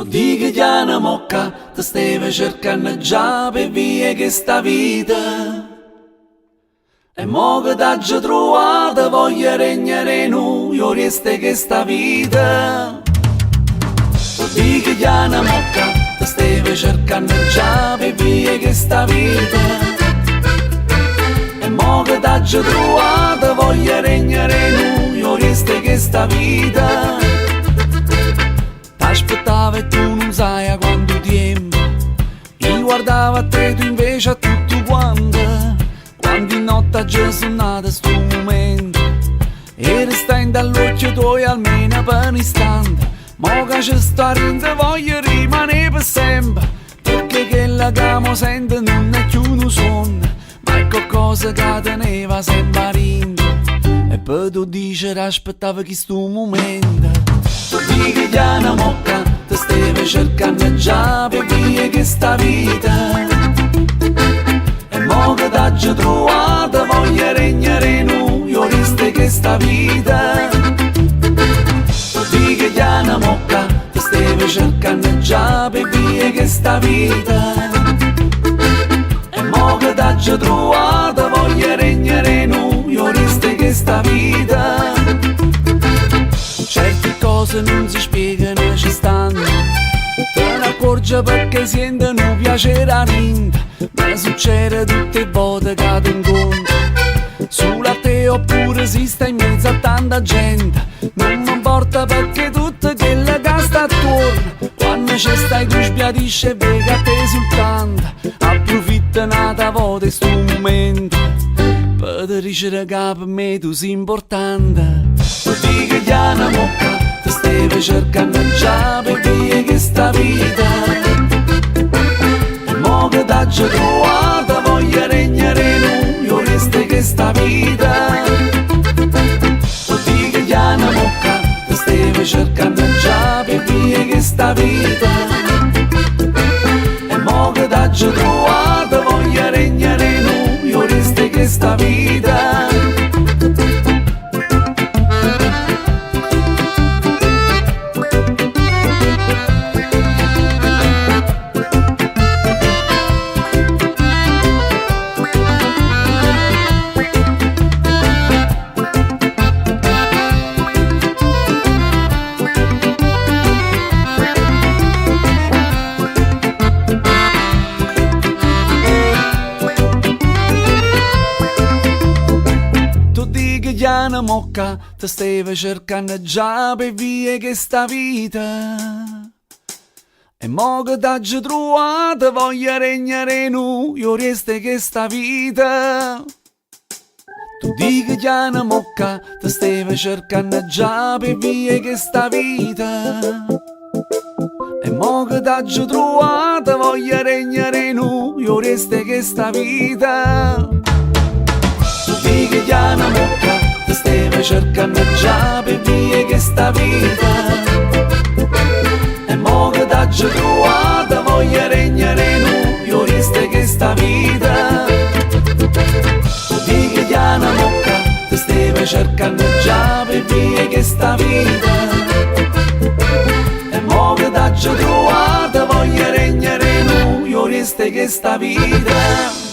Tu dici che è una mocca, ti stavi cercando già per via che sta vita. E mo che t'hai trovato voglio regnare noi, io resta che sta vita. Tu dici che è una mocca, ti stavi cercando già per via che sta vita. E mo che t'hai trovato voglio regnare noi, io resta che sta vita. T'aspettavo e tu non sai a quanto tempo, io guardavo a te, tu invece a tutto quanto. Quando in notte già suonato sto momento e restando all'occhio tuoi almeno per un istante. Mo che ci sta rindo voglio rimanere per sempre, perché quella che mo sento non è più un sonno, ma è qualcosa che teneva sempre rindo. E poi tu dici che aspettavo che sto momento. Tu dici che è una mocca, ti stavi cercando già per via che sta vita. E mo che t'hai trovato voglio regnare noi, io resta che sta vita. Tu dici che è una mocca, ti stavi cercando già per via che sta vita. E mo che t'hai trovato voglio regnare noi, io resta che sta vita. Certe cose non si spiegano, ci stanno, te ne accorgi perché sentono piacere a niente. Ma succede tutte le volte che ti incontro, solo a te oppure si sta in mezzo a tanta gente. Non mi importa perché tutto quello che sta attorno, quando ci stai tu sbiadisci e vedi a te soltanto. Approfitta un'altra volta di sto momento per te dicere che per me tu sei importante. Tu dici che è una mocca, ti stavi cercando già per via che sta vita. E mo che t'hai trovato voglio regnare noi, io resta che sta vita. Tu dici che è una mocca, ti stavi cercando già per via che sta vita. E mo che t'hai trovato voglio regnare noi, io resta che sta vita. Che è una mocca, ti stavi cercando già per via che sta vita. E mo che t'hai trovato voglio regnare noi, io resta che sta vita. Tu dici che è una mocca, ti stavi cercando già per via che sta vita. E mo che t'hai trovato voglio regnare noi, io resta che sta vita. Tu dici che è una mocca, ti stavi cercando già per via che sta vita. E mo che t'hai trovato voglio regnare noi, io resta che sta vita. Tu dici che è una mocca, ti stavi cercando già per via che sta vita. E mo che t'hai trovato voglio regnare noi, io resta che sta vita.